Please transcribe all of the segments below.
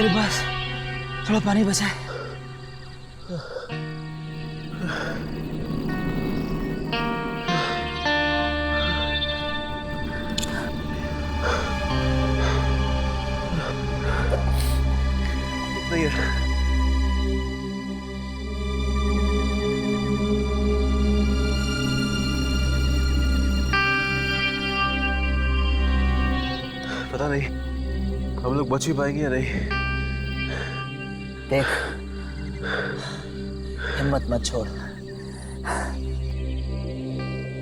मेरे पास थोड़ा पानी बचा है। नहीं है। पता नहीं हम लोग बच ही पाएंगे या नहीं। देख, हिम्मत मत छोड़।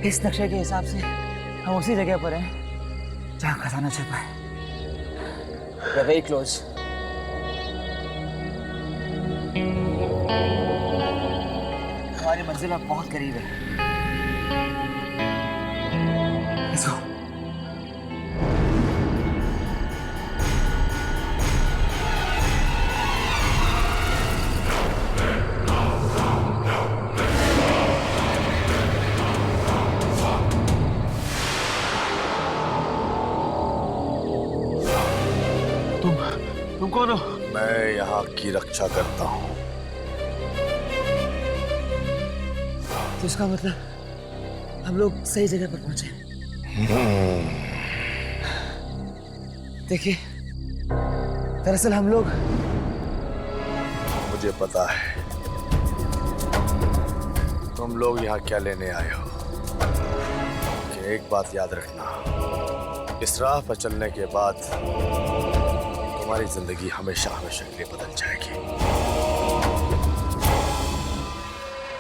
इस नक्शे के हिसाब से हम उसी जगह पर हैं जहां खजाना छिपा है। We are very close. हमारी मंजिल अब बहुत करीब है। Let's go. तुम कौन हो? मैं यहाँ की रक्षा करता हूँ। तो इसका मतलब हम लोग सही जगह पर पहुंचे। देखिए, दरअसल हम लोग, मुझे पता है तुम लोग यहाँ क्या लेने आए हो। कि एक बात याद रखना, इस राह पर चलने के बाद तुम्हारी जिंदगी हमेशा हमेशा के लिए बदल जाएगी।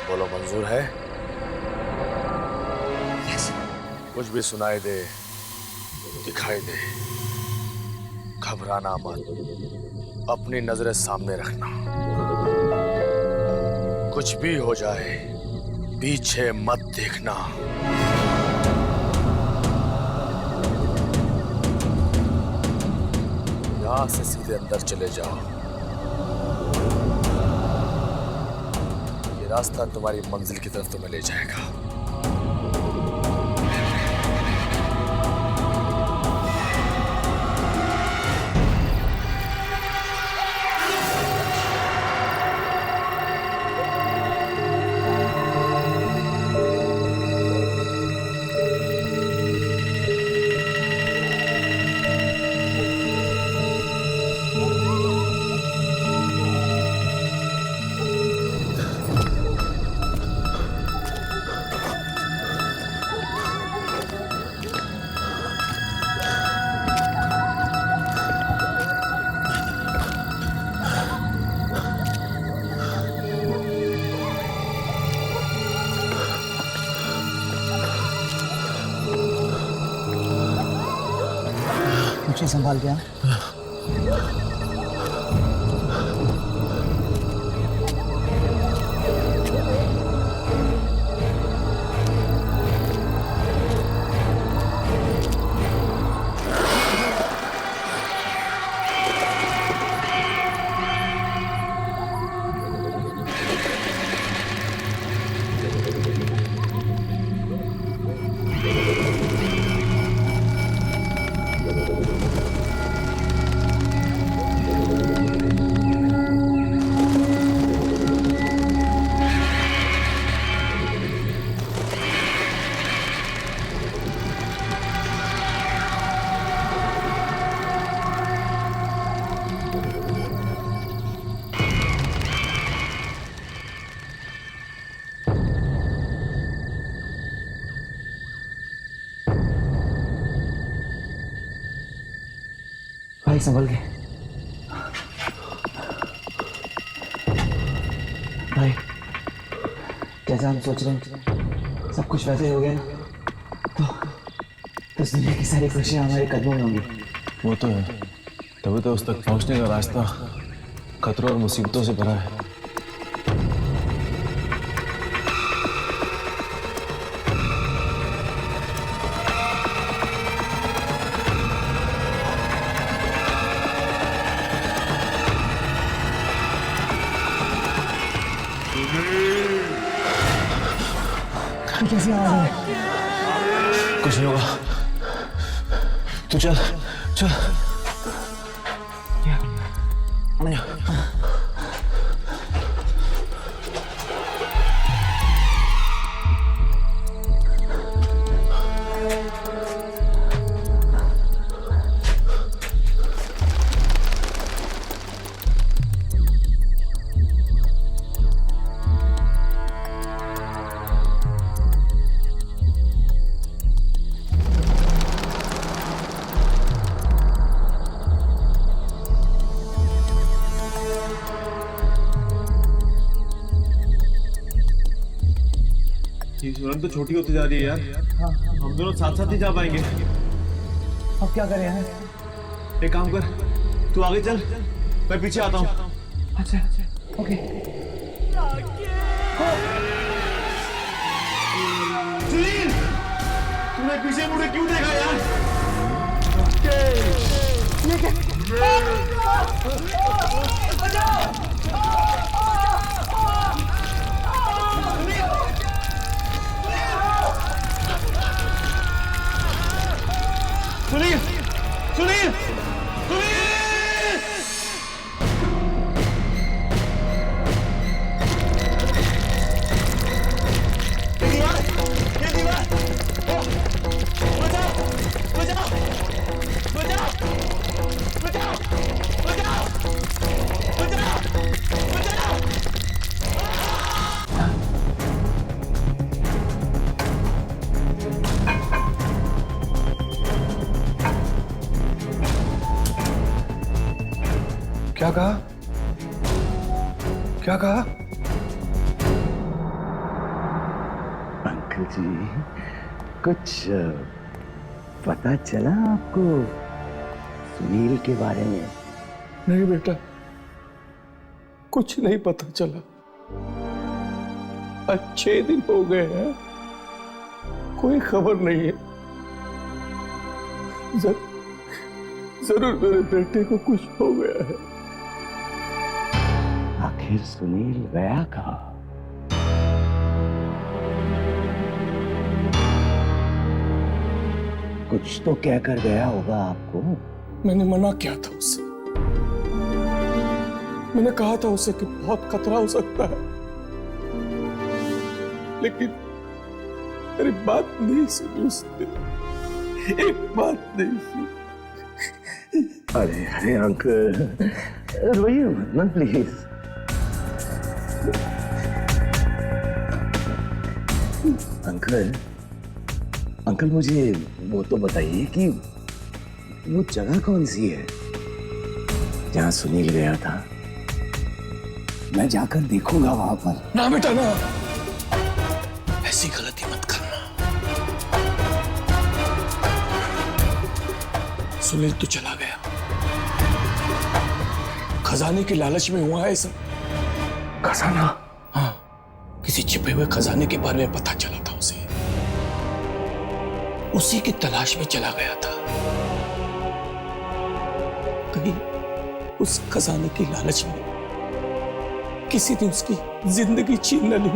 बोलो, मंजूर है? yes. कुछ भी सुनाई दे, दिखाई दे, घबराना मत, अपनी नजरें सामने रखना। कुछ भी हो जाए, पीछे मत देखना। यहां से सीधे अंदर चले जाओ। ये रास्ता तुम्हारी मंजिल की तरफ तुम्हें ले जाएगा। मुझे संभाल गया। भाई संभल के। भाई, जैसा हम सोच रहे हैं सब कुछ वैसे ही हो गया ना, तो इस दुनिया की सारी खुशियां हमारे कदमों में होंगी। वो तो है, तभी तो उस तक पहुंचने का रास्ता खतरों और मुसीबतों से भरा है। कैसी आवाज है? कुछ नहीं होगा, तू चल चल। ये सुरंग तो छोटी होती जा रही है यार। हम दोनों साथ साथ ही जा पाएंगे। अब क्या करें यार? एक काम कर, तू आगे चल, मैं पीछे आता हूँ। अच्छा ओके। सुनील, तूने पीछे मुड़े क्यों देखा यार? सुनील, सुनील, सुनील! ये दीवार! ओह! बचाओ! बचाओ! बचाओ! बचाओ! बचाओ! बचाओ! बचाओ! क्या कहा? क्या कहा? अंकल जी, कुछ पता चला आपको सुनील के बारे में? नहीं बेटा, कुछ नहीं पता चला। आज 6 दिन हो गए हैं, कोई खबर नहीं है। जरूर मेरे बेटे को कुछ हो गया है। आखिर सुनील गया कहाँ? कुछ तो कहकर गया होगा आपको। मैंने मना किया था उससे। मैंने कहा था उसे कि बहुत खतरा हो सकता है, लेकिन मेरी बात नहीं सुनी उसने। एक बात नहीं सुनी। अरे अरे अंकल, रोइए मत ना प्लीज। अंकल, अंकल मुझे वो तो बताइए कि वो जगह कौन सी है जहां सुनील गया था? मैं जाकर देखूंगा वहां पर। ना बेटा ना, ऐसी गलती मत करना। सुनील तो चला गया, खजाने की लालच में हुआ है सब। खजाना? हाँ, किसी छिपे हुए खजाने के बारे में पता चला था उसे। उसी की तलाश में चला गया था। कहीं उस खजाने की लालच में किसी ने उसकी जिंदगी छीन न ली।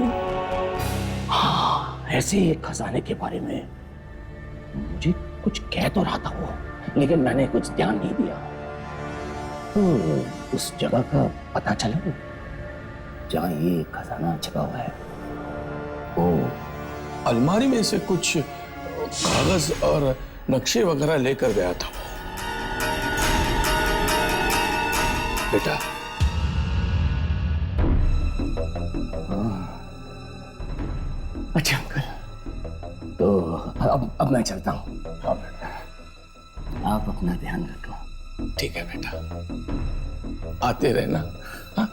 हाँ, ऐसे एक खजाने के बारे में मुझे कुछ कह तो रहा था वो, लेकिन मैंने कुछ ध्यान नहीं दिया। तो उस जगह का पता चला जहां ये खजाना छिपा हुआ है? ओ, अलमारी में से कुछ कागज और नक्शे वगैरह लेकर गया था वो। बेटा, अच्छा अंकल, तो अब मैं चलता हूँ। हाँ बेटा, आप अपना ध्यान रखो। ठीक है बेटा, आते रहना। हाँ?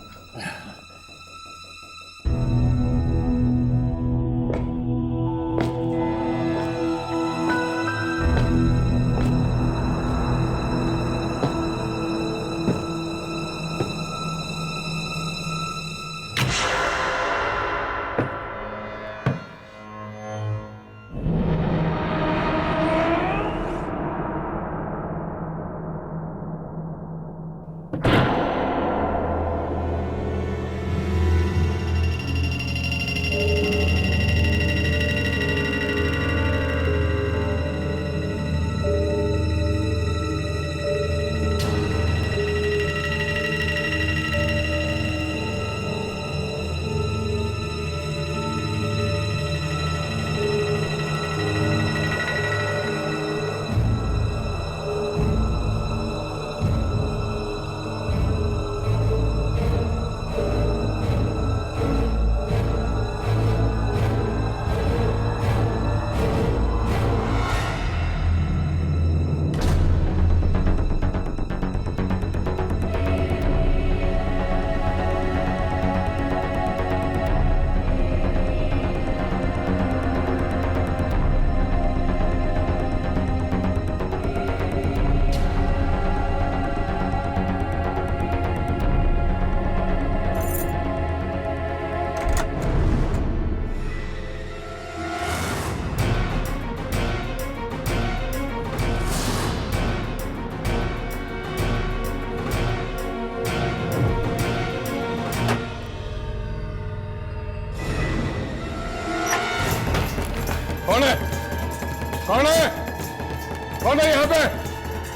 कौन है यहाँ पे?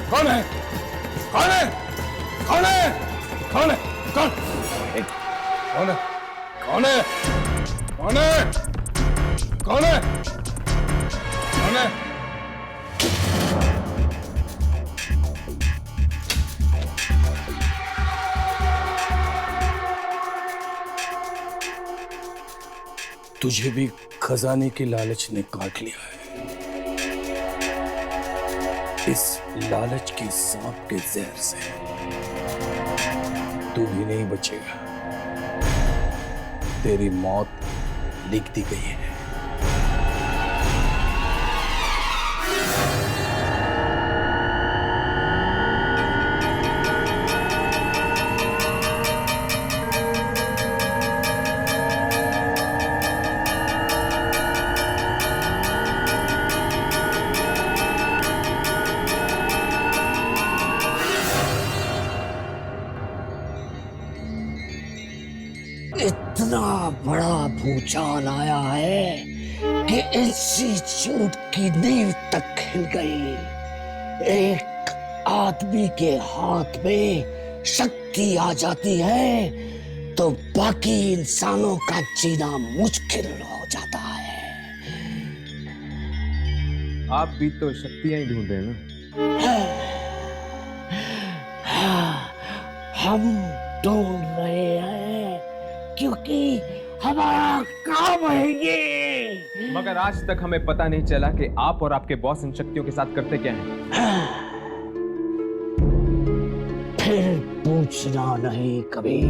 कौन है? कौन है? कौन है? कौन है? कौन? कौन है? कौन है? कौन है? कौन है? कौन है? तुझे भी खजाने की लालच ने काट लिया है। इस लालच के सांप के जहर से तू भी नहीं बचेगा। तेरी मौत लिख दी गई है। इतना बड़ा भूचाल आया है कि इंस्टीट्यूट की नींव तक हिल गई। एक आदमी के हाथ में शक्ति आ जाती है तो बाकी इंसानों का जीना मुश्किल हो जाता है। आप भी तो शक्तियां ही ढूंढ रहे हैं हाँ, हम ढूंढ रहे हैं क्योंकि हमारा काम है ये। मगर आज तक हमें पता नहीं चला कि आप और आपके बॉस इन शक्तियों के साथ करते क्या हैं। फिर पूछना नहीं कभी।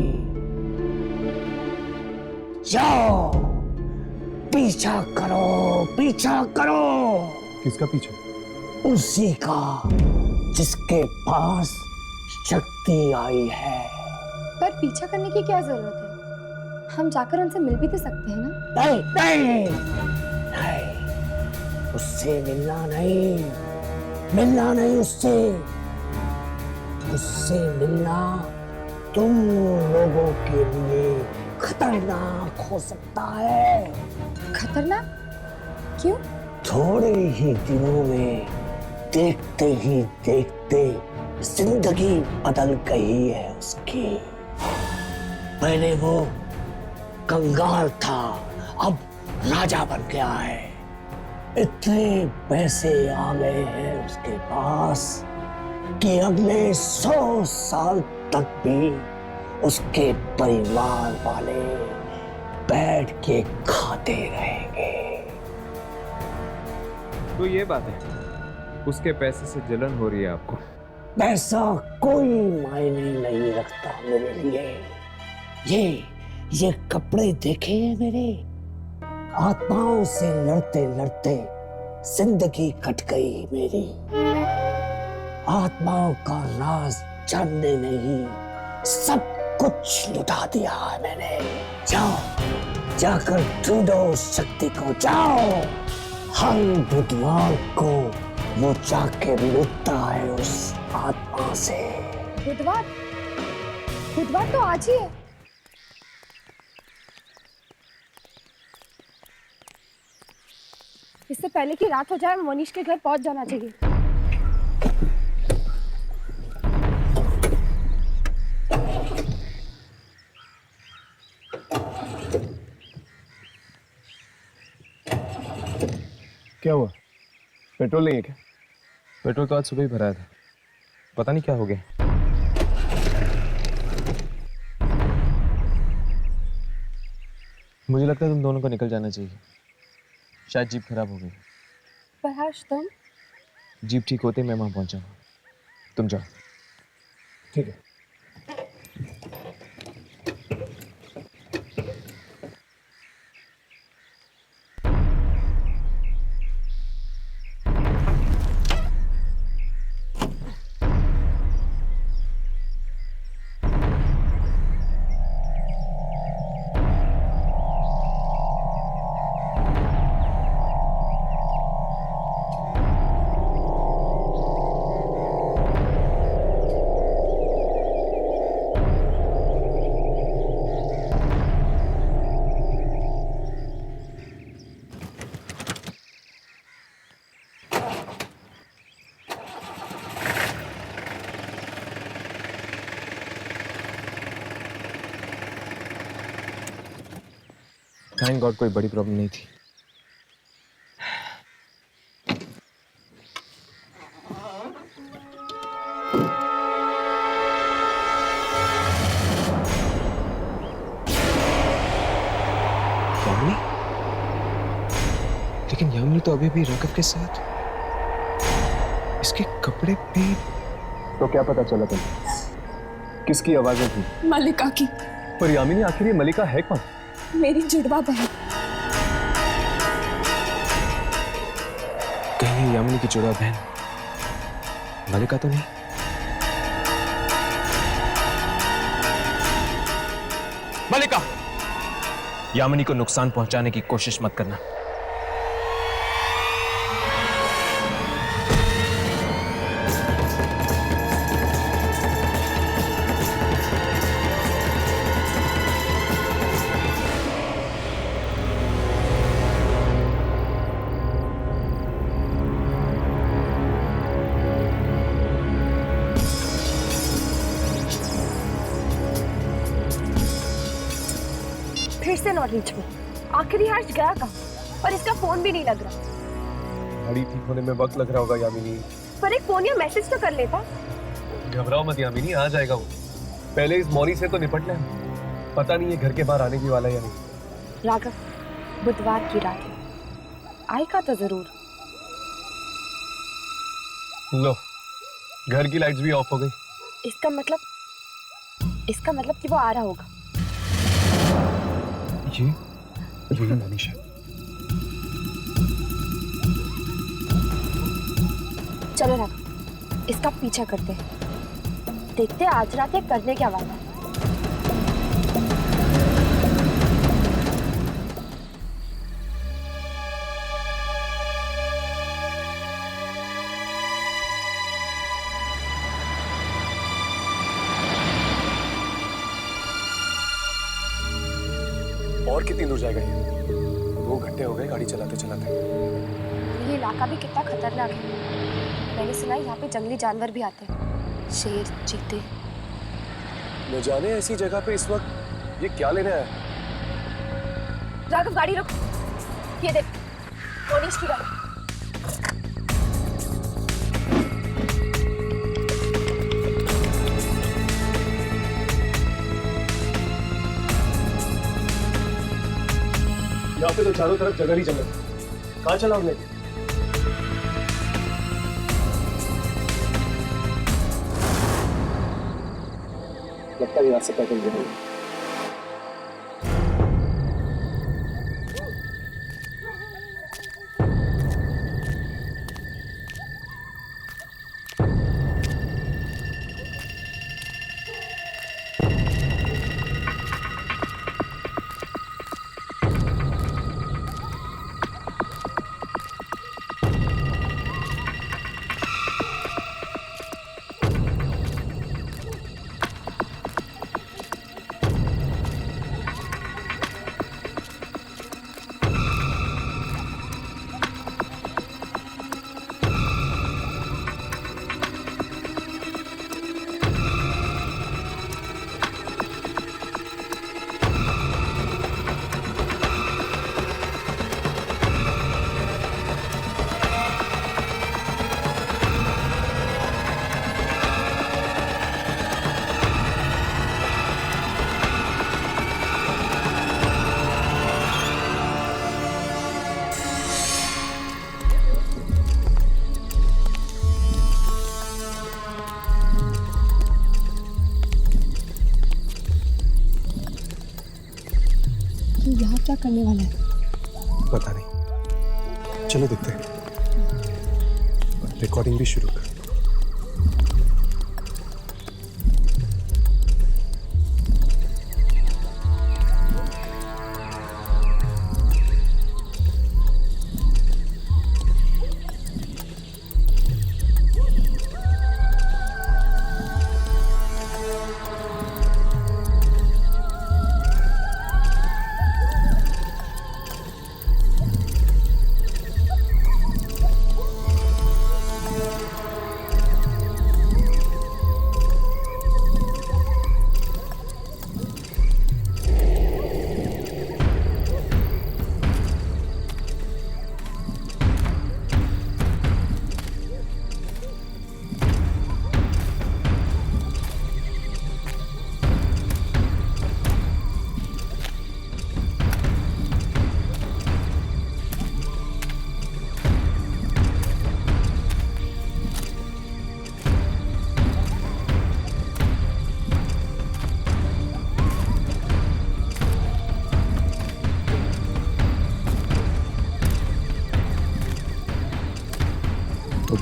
जाओ पीछा करो, पीछा करो। किसका पीछा? उसी का जिसके पास शक्ति आई है। पर पीछा करने की क्या जरूरत है? हम जाकर उनसे मिल भी तो सकते हैं ना? नहीं नहीं नहीं, उससे मिलना नहीं उससे। उससे मिलना तुम लोगों के लिए खतरनाक हो सकता है। खतरनाक? क्यों? थोड़े ही दिनों में देखते ही देखते जिंदगी बदल गई है उसकी। पहले वो कंगाल था, अब राजा बन गया है। इतने पैसे आ गए हैं उसके पास कि अगले 100 साल तक भी उसके परिवार वाले बैठ के खाते रहेंगे। तो ये बात है, उसके पैसे से जलन हो रही है आपको? पैसा कोई मायने नहीं रखता मेरे लिए। ये कपड़े देखे हैं मेरे? आत्माओं से लड़ते लड़ते जिंदगी कट गई मेरी। आत्माओं का राज जानने नहीं सब कुछ लुटा दिया है मैंने। जाओ जाकर ढूंढो शक्ति को, जाओ। हर बुधवार को वो जाके लुटता है उस आत्मा से। बुधवार? बुधवार तो आज ही है। इससे पहले कि रात हो जाए मनीष के घर पहुंच जाना चाहिए। क्या हुआ? पेट्रोल नहीं है क्या? पेट्रोल तो आज सुबह ही भराया था, पता नहीं क्या हो गया। मुझे लगता है तुम दोनों को निकल जाना चाहिए। शायद जीप खराब हो गई। पर हर्ष तुम? जीप ठीक होते मैं वहां पहुंचाऊंगा, तुम जाओ। ठीक है। थैंक गॉड कोई बड़ी प्रॉब्लम नहीं थी। यामिनी? लेकिन यामिनी तो अभी भी राघव के साथ, इसके कपड़े भी। तो क्या पता चला तुम्हें? किसकी आवाजें थी? मलिका की। पर यामिनी आखिर ये मलिका है कौन? मेरी जुड़वा बहन। कहीं ये यामिनी की जुड़वा बहन मलिका तो नहीं? मलिका, यामिनी को नुकसान पहुंचाने की कोशिश मत करना। फिर से नॉट रीचेबल। आखिरी हर्ष गया कहाँ? और इसका फोन भी नहीं लग रहा। गाड़ी ठीक होने में वक्त लग रहा होगा यामिनी। पर एक फोन या मैसेज तो कर लेता। घबराओ मत यामिनी, आ जाएगा वो। पहले इस मौनी से तो निपट लें। पता नहीं है घर के बाहर आने की वाला या नहीं। राघव, बुधवार की रात है, आएगा तो जरूर। लो, घर की लाइट्स भी ऑफ हो गई। इसका मतलब कि वो आ रहा होगा। ये मनीष है। चलो राघव, इसका पीछा करते हैं। देखते हैं आज रात ये करने क्या वाला है। और कितनी दूर जाएगा ये? 2 घंटे हो गए गाड़ी चलाते चलाते। ये इलाका भी कितना खतरनाक है। मैंने सुना है यहाँ पे जंगली जानवर भी आते हैं, शेर, चीते। न जाने ऐसी जगह पे इस वक्त ये क्या लेने आया? राघव, गाड़ी रोक। ये देख, मनीष की गाड़ी। यहाँ पे तो चारों तरफ जंगल ही जंगल। कहाँ चला हमने? लगता है यहाँ से पैदल जाएंगे। यहाँ क्या करने वाला है? पता नहीं, चलो देखते हैं। रिकॉर्डिंग भी शुरू कर।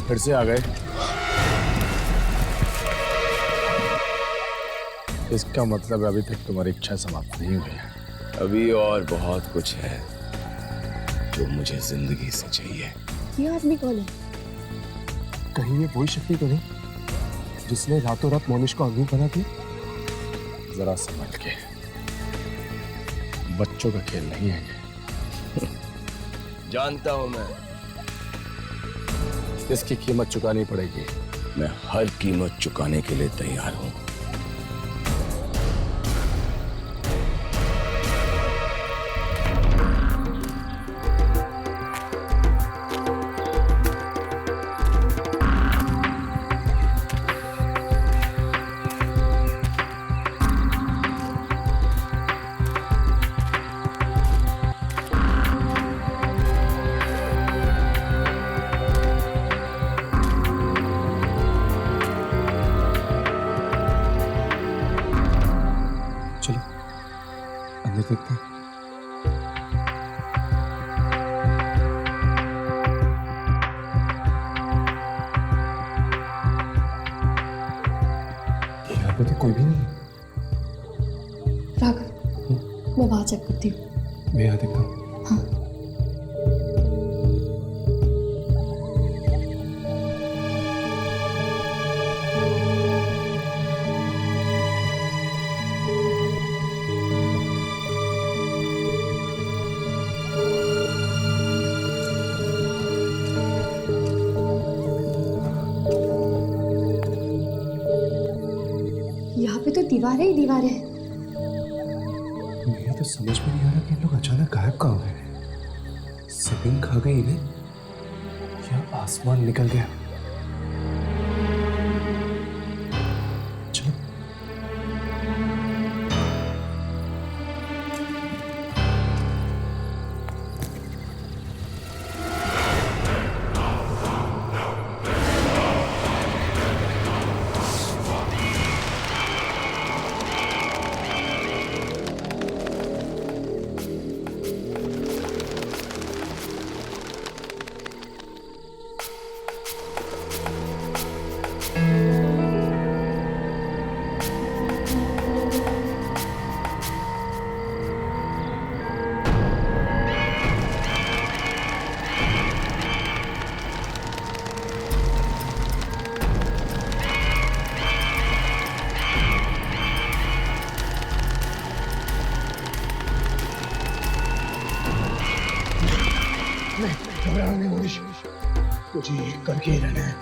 फिर से आ गए। इसका मतलब अभी तक तुम्हारी इच्छा समाप्त नहीं हुई है। अभी और बहुत कुछ है जो मुझे जिंदगी से चाहिए। ये आदमी कौन है? कहीं ये वही शक्ति तो नहीं जिसने रातों रात मोनिश को अग्नि बना दिया? जरा संभल के, बच्चों का खेल नहीं है। जानता हूं मैं, इसकी कीमत चुकानी पड़ेगी। मैं हर कीमत चुकाने के लिए तैयार हूं। चलो अंदर देखते हैं। यहाँ पे तो कोई भी नहीं है। राघव, मैं वहां चेक करती हूँ। मैं यहाँ देखता हूँ। हाँ। यहाँ पे तो दीवारें ही दीवारें हैं। मुझे तो समझ में नहीं आ रहा कि इन लोग अचानक गायब कहाँ हो गए। जमीन खा गई इन्हें या आसमान निकल गया? चलो। घबराना नहीं मोनिश, कुछ ही करके ही रहना है।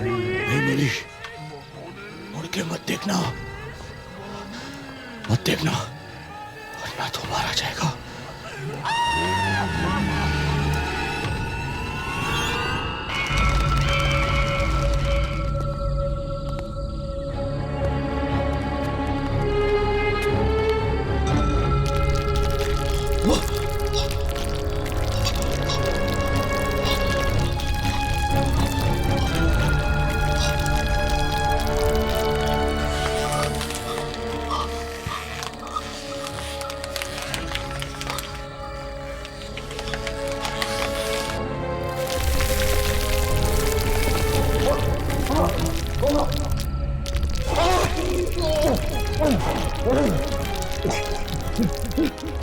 नहीं मोनिश, मुड़ के मत देखना, मत देखना, वरना तो मारा जाएगा।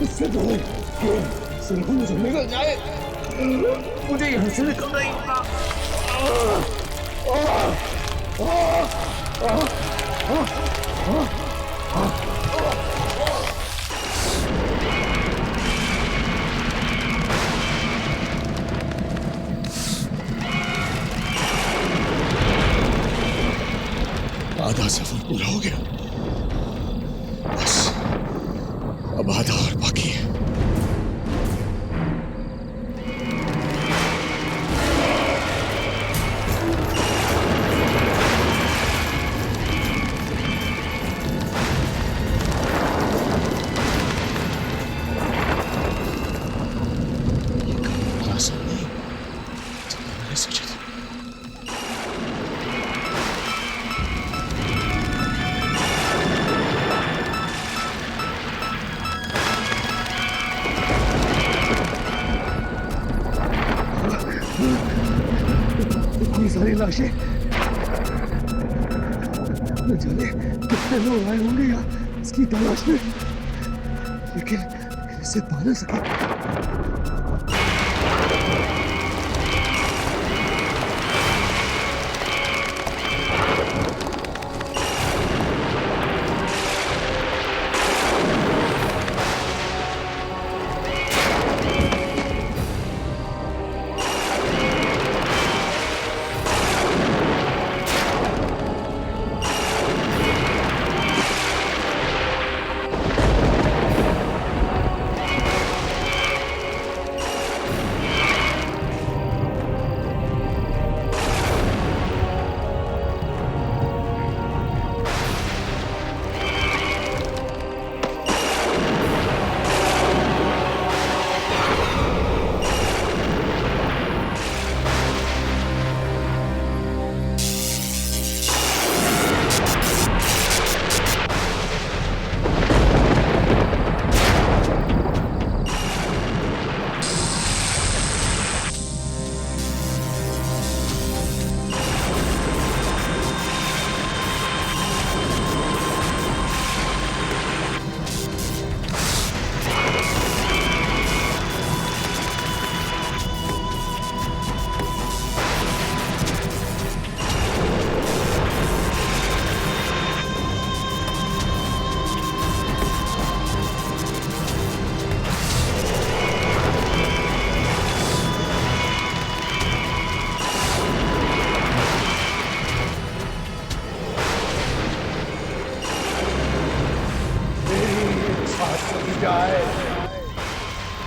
इससे तो सिंह मुझे निकल जाए, मुझे यहाँ से निकलना ही होगा। आधा सफर पूरा हो गया, बस अब आधा और बाकी है। सोचा था। इतनी सारी लाशें, न जाने कितने लोग आए होंगे यहाँ इसकी तलाश में, लेकिन इसे पा ना सके।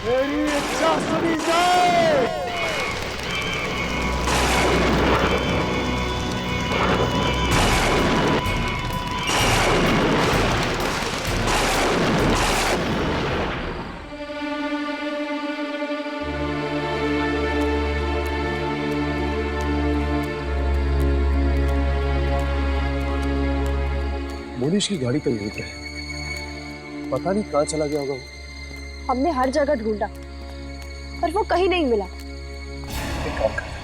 मेरी इच्छा सुनी जाए। मोनिश की गाड़ी तो यहीं पे है, पता नहीं कहाँ चला गया होगा वो। हमने हर जगह ढूंढा पर वो कहीं नहीं मिला। एक काम करते हैं,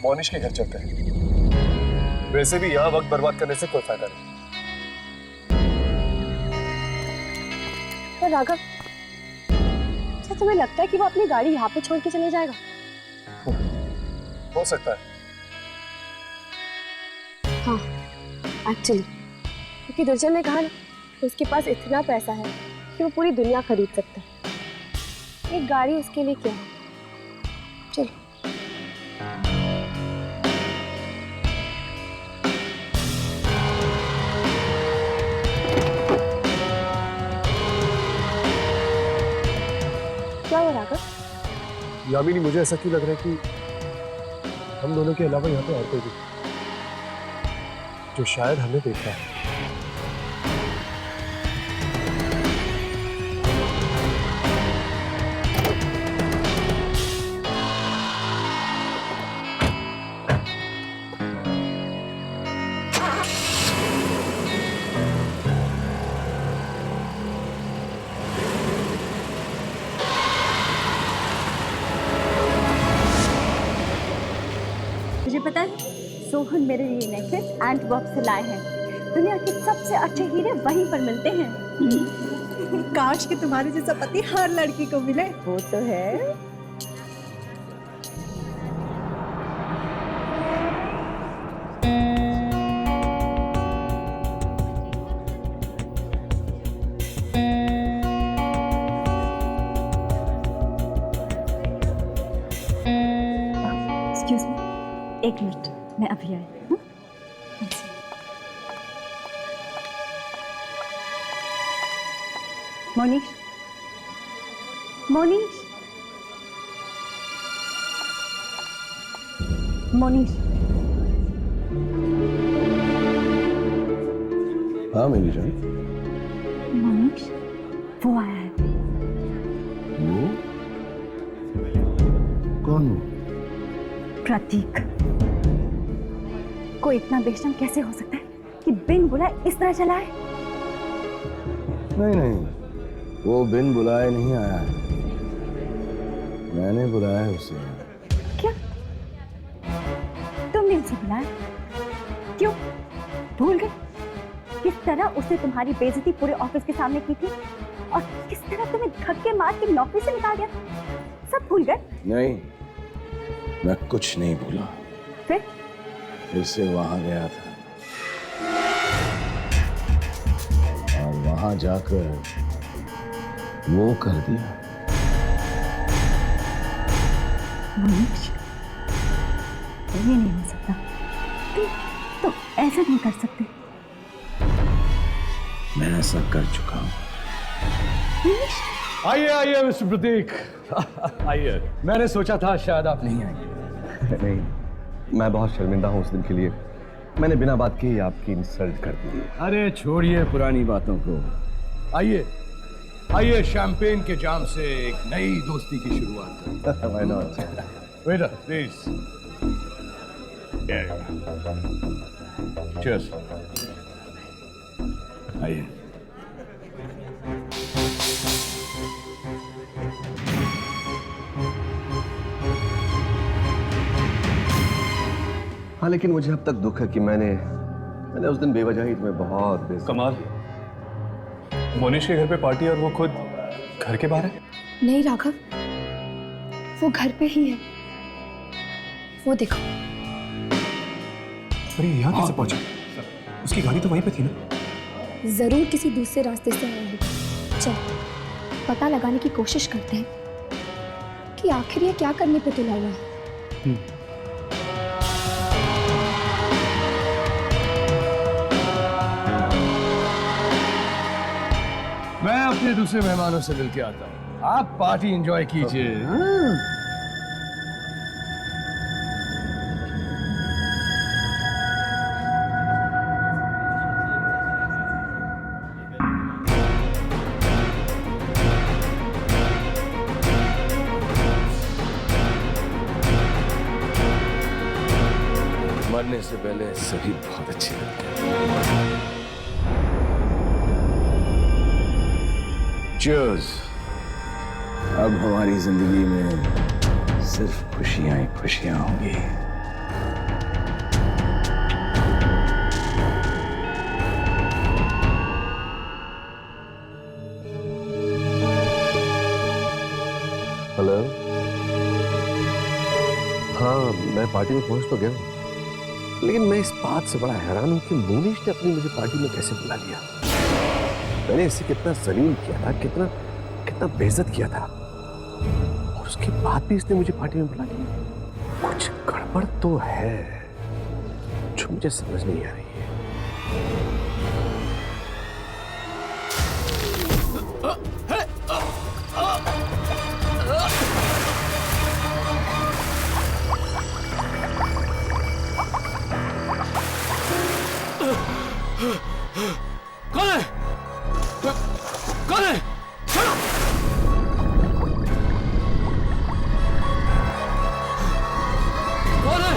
मोनिश के घर चलते हैं। वैसे भी यहाँ वक्त बर्बाद करने से कोई फायदा नहीं। पर राघव, क्या तुम्हें लगता है कि वो अपनी गाड़ी यहाँ पे छोड़ के चले जाएगा? हो सकता है। हाँ, एक्चुअली क्योंकि दुर्जन ने कहा ना कि उसके पास इतना पैसा है कि वो पूरी दुनिया खरीद सकता है। एक गाड़ी उसके लिए क्या है? चलो। क्या हुआ राघव? यामिनी, मुझे ऐसा क्यों लग रहा है कि हम दोनों के अलावा यहाँ पे और कोई भी जो शायद हमें देखा है। मुझे पता है, सोहन मेरे लिए नेकलेस एंटवर्प से लाए हैं। दुनिया के सबसे अच्छे हीरे वहीं पर मिलते हैं। काश कि तुम्हारे जैसा पति हर लड़की को मिले। वो तो है। एक्सक्यूज मी, एक मिनट, मैं अभी आई। मोनिश, मोनिश, मोनिश। हाँ मेरी जान। मोनिश, वो आया है। वो कौन? प्रतीक, कोई इतना बेशरम कैसे हो सकता है कि बिन बुलाए इस तरह चला है? नहीं, वो बिन बुलाए नहीं आया है, मैंने बुलाया है उसे। क्या तुमने उसे बुलाया? क्यों? भूल गए किस तरह उसने तुम्हारी बेइज्जती पूरे ऑफिस के सामने की थी और किस तरह तुम्हें धक्के मार के नौकरी से निकाल दिया? सब भूल गए? नहीं, मैं कुछ नहीं भूला। फिर से वहां गया था और वहां जाकर वो कर दिया। मनीष, ये नहीं हो सकता। तुम ऐसा नहीं कर सकते। मैं ऐसा कर चुका हूं। मनीष, आइए आइए मिस्टर प्रतीक, आइए। मैंने सोचा था शायद आप नहीं आएंगे। नहीं, मैं बहुत शर्मिंदा हूँ उस दिन के लिए। मैंने बिना बात के ही आपकी इंसल्ट कर दी। अरे छोड़िए पुरानी बातों को, आइए आइए शैंपेन के जाम से एक नई दोस्ती की शुरुआत करते Why not? Waiter please. Cheers. आइए। हाँ, लेकिन मुझे अब तक दुख है कि मैंने उस दिन बेवजह ही तुम्हें बहुत कमाल, मोनिश के घर पे पार्टी और वो खुद घर के बाहर है। नहीं राघव, वो घर पे ही है। वो देखो। अरे यहाँ कैसे पहुंचा? उसकी गाड़ी तो वहीं पे थी ना। जरूर किसी दूसरे रास्ते से आया होगा। चल पता लगाने की कोशिश करते हैं कि आखिर ये क्या करने पे तुला हुआ है। मैं अपने दूसरे मेहमानों से मिलके आता हूँ, आप पार्टी एंजॉय कीजिए। मरने से पहले सभी बहुत अच्छे लगते हैं। Cheers! अब हमारी जिंदगी में सिर्फ खुशियां ही खुशियां होंगी। हेलो। हाँ, मैं पार्टी में पहुंच तो गया हूँ, लेकिन मैं इस बात से बड़ा हैरान हूँ कि मोनिश ने अपनी मुझे पार्टी में कैसे बुला लिया। मैंने इसे कितना जलील किया था, कितना कितना बेइज्जत किया था, और उसके बाद भी इसने मुझे पार्टी में बुला लिया। कुछ गड़बड़ तो है जो मुझे समझ नहीं आ रही है। कौन है? कौन है? चलो। कौन है? कौन है?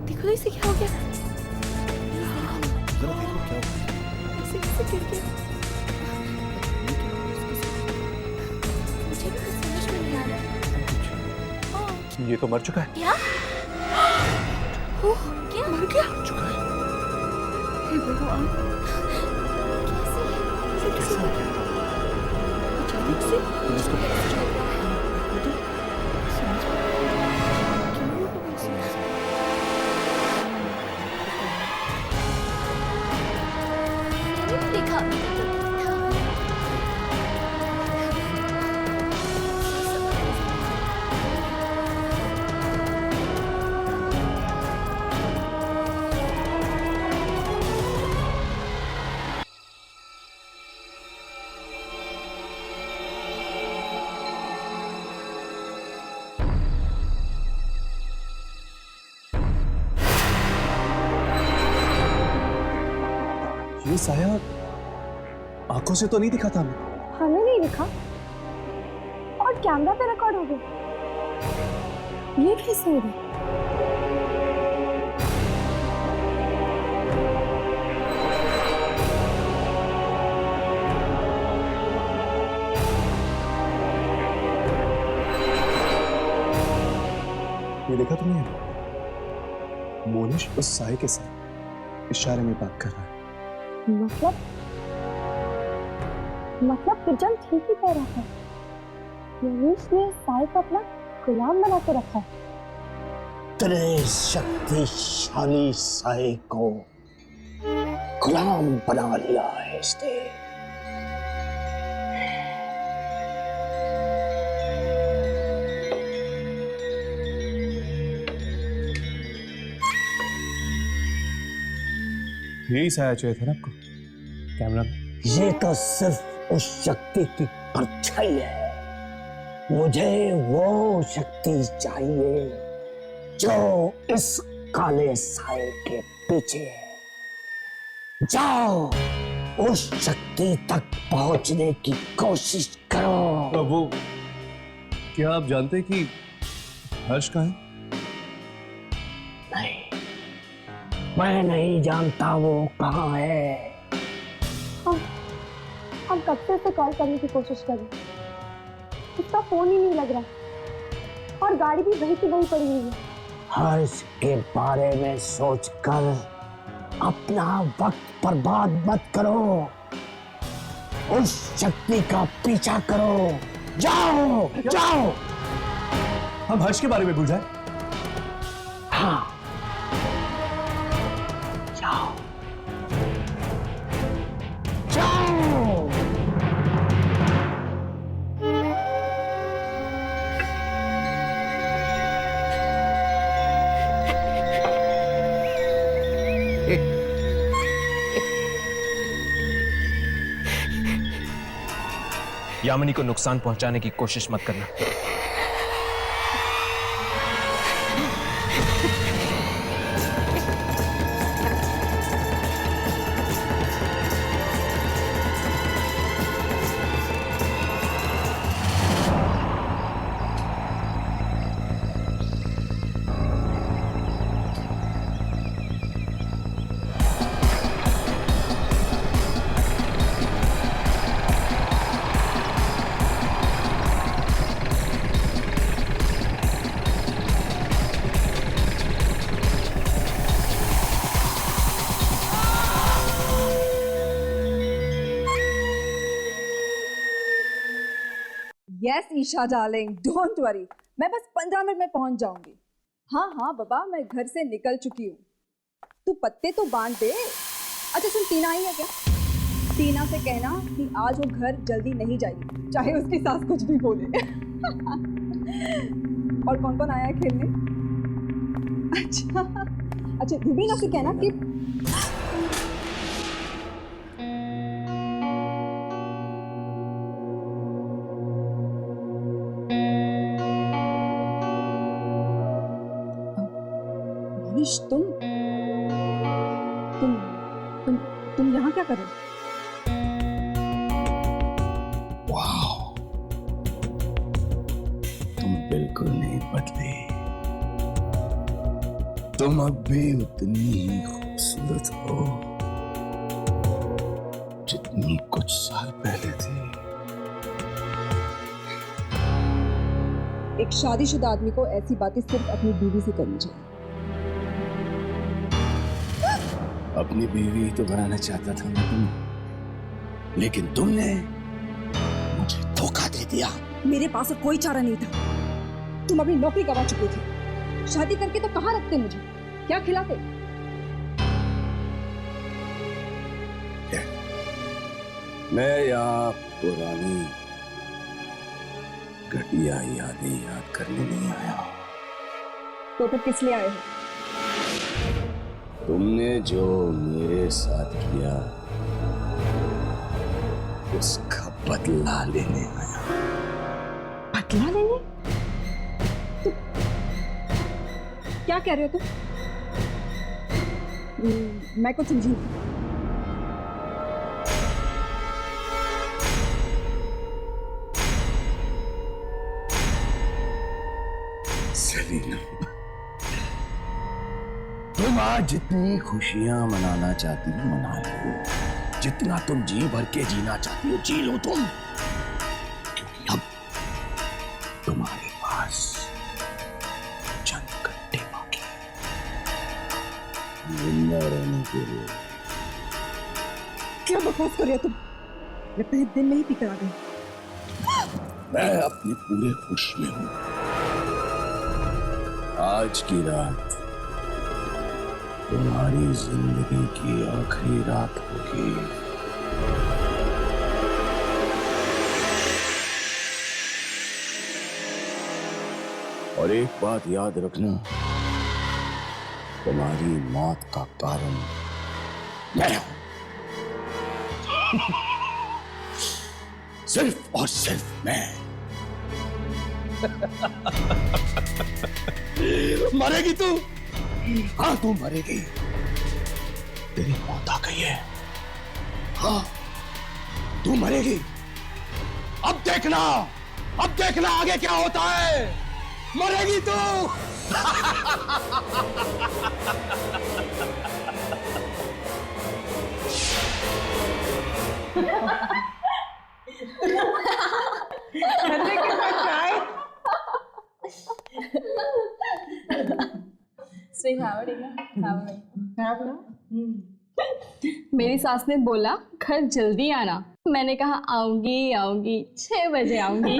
देखो इसे क्या हो गया? जरा देखो क्या हुआ। इसे कैसे गिर गया? मुझे भी कुछ समझ में नहीं आ रहा। ये तो मर चुका है। क्या? क्या मर गया? चुका है। हे भगवान, कैसे अचानक से पुलिस को पता चला। मैंने भी देखा अभी तक तो ठीक था। ये साया आंखों से तो नहीं दिखा था हमें। हमें नहीं दिखा और कैमरा पे रिकॉर्ड हो गया। ये कैसे हो गया? ये देखा तुमने? मोनिश उस साय के साथ इशारे में बात कर रहा है। मतलब तिरजान ठीक ही कह रहा था। मोनिश ने साय को अपना गुलाम बना के रखा है। तेरे शक्तिशाली साय को गुलाम बना लिया है इसने। यही साया चाहिए था ना आपको कैमरा में? ये तो सिर्फ उस शक्ति की परछाई है। मुझे वो शक्ति चाहिए जो इस काले साए के पीछे है। जाओ उस शक्ति तक पहुंचने की कोशिश करो। वो क्या आप जानते हैं कि हर्ष कहाँ है? नहीं, मैं नहीं जानता वो कहाँ है। हम कब से उसे कॉल करने की कोशिश कर रहे हैं, उसका फोन ही नहीं लग रहा और गाड़ी भी वहीं की वहीं पड़ी हुई है। हर्ष के बारे में सोचकर अपना वक्त बर्बाद मत करो। उस शक्ति का पीछा करो। जाओ जाओ। हम हर्ष के बारे में भूल जाए? हाँ, जाओ जाओ। यामिनी को नुकसान पहुंचाने की कोशिश मत करना। Yes Esha darling, don't worry, मैं बस 15 मिनट में पहुंच जाऊंगी। हाँ हाँ बाबा, मैं घर से निकल चुकी हूँ। तू पत्ते तो बांध दे। अच्छा सुन, टीना आई है क्या? टीना से कहना कि आज वो घर जल्दी नहीं जाएगी, चाहे उसकी सास कुछ भी बोले। और कौन कौन आया है खेलने? अच्छा रूबीना से कहना कि मोनिश तुम यहाँ क्या कर रहे हो? वाह, तुम बिल्कुल नहीं बदले। तुम अब भी उतनी ही खूबसूरत हो जितनी कुछ साल पहले थी। एक शादीशुदा आदमी को ऐसी बातें सिर्फ अपनी बीवी से करनी चाहिए। अपनी बीवी तो बनाना चाहता था मैं तुम्हें, लेकिन तुमने मुझे धोखा दे दिया। मेरे पास और कोई चारा नहीं था। तुम अपनी नौकरी गवा चुके थे। शादी करके तो कहाँ रखते मुझे, क्या खिलाते? मैं यहाँ पुरानी घटिया यादें याद करने नहीं आया। तो फिर किस लिए आए हो? तुमने जो मेरे साथ किया उसका बदला लेने आया। बदला लेने? तो क्या कह रहे हो तुम? मैं कुछ समझी नहीं। सेलिना, तुम आज जितनी खुशियां मनाना चाहती हो मना लो, जितना तुम जी भर के जीना चाहती हो जी लो तुम, क्योंकि अब तुम्हारे पास चंद घंटे बाकी जिंदा रहने के लिए। क्या बकवास कर रहे हो तुम? मैं पहले दिन में ही पीकर आ गई। मैं अपने पूरे होश में हूं। आज की रात तुम्हारी जिंदगी की आखिरी रात होगी। और एक बात याद रखना, तुम्हारी मौत का कारण मैं हूं। सिर्फ और सिर्फ मैं। मरेगी तू? हाँ तू मरेगी। तेरी मौत आ गई है। हाँ तू मरेगी। अब देखना आगे क्या होता है। मरेगी तू। मेरी सास ने बोला घर जल्दी आना। मैंने कहा आऊंगी आऊंगी, 6 बजे आऊंगी।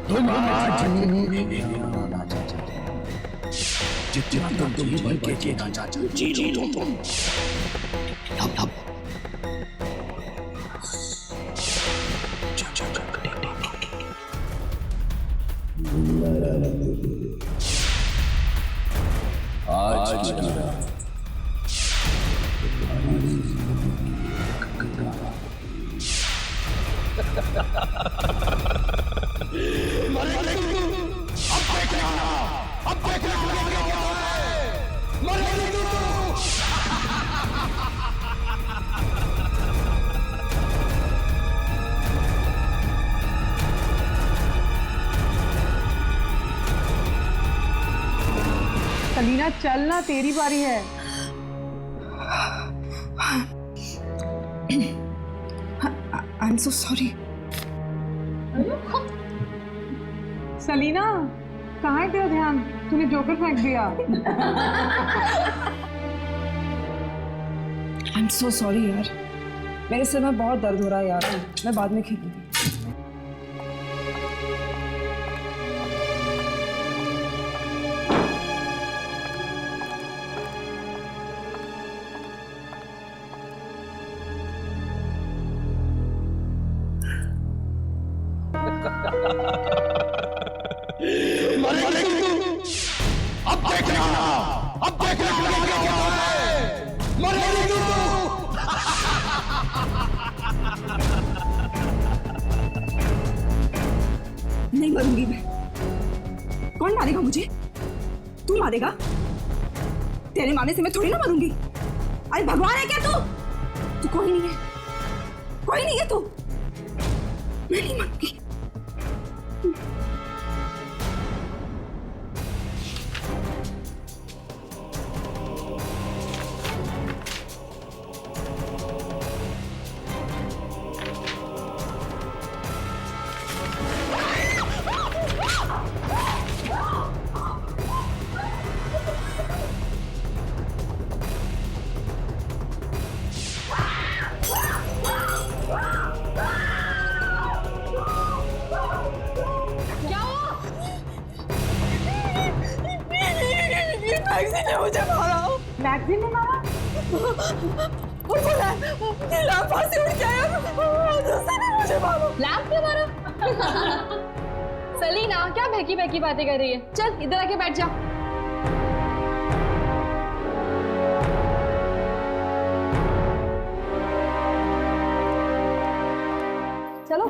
तुम आज जितना तुम भर के जीना चाहते हो जी लो तुम। अब आज की रात सलीना चलना, तेरी बारी है। I am so sorry. Selina, कहाँ है तेरा ध्यान? तूने जोकर फेंक दिया। आई एम सो सॉरी यार, मेरे सिर में बहुत दर्द हो रहा है यार। मैं बाद में खेलूंगी। नहीं मरूंगी मैं। कौन मारेगा मुझे? तू मारेगा? तेरे मारने से मैं थोड़ी ना मरूंगी। अरे भगवान है क्या तू? तू कोई नहीं है, कोई नहीं है तू। मैं नहीं मरूंगी। मैगजीन ने मुझे मारा। मैगजीन ने मारा? वो लैंप फांसी उड़ के आया, दूसरे ने मुझे मारा। लैंप क्यों मारा? सलीना क्या बहकी बहकी बातें कर रही है? चल इधर आके बैठ जा। चलो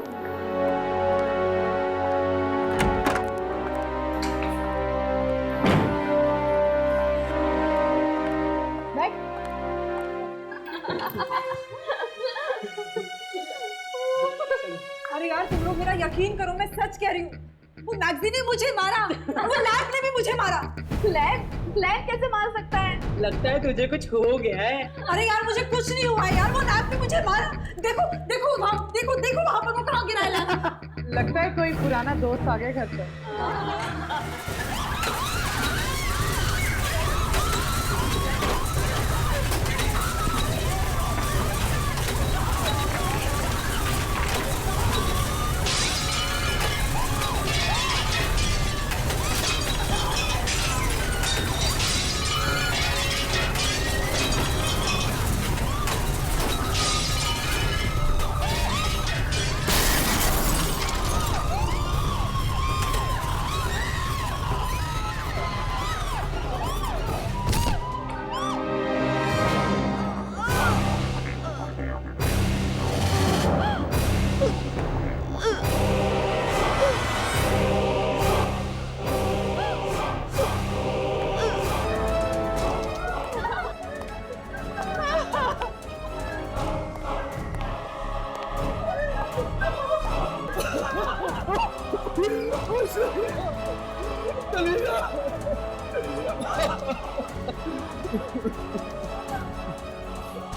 बैठ। अरे यार तुम लोग मेरा यकीन करो, मैं सच कह रही हूँ, वो मैगजीन ने मुझे मारा, वो लैंप ने भी मुझे मारा। लैंप कैसे मार सकता है? लगता है तुझे कुछ हो गया है। अरे यार मुझे कुछ नहीं हुआ यार, वो लैंप ने मुझे मारा। देखो देखो वहाँ, देखो देखो वहाँ पर वो कहाँ गिरा है लैंप। लगता है कोई पुराना दोस्त आ गया घर पर।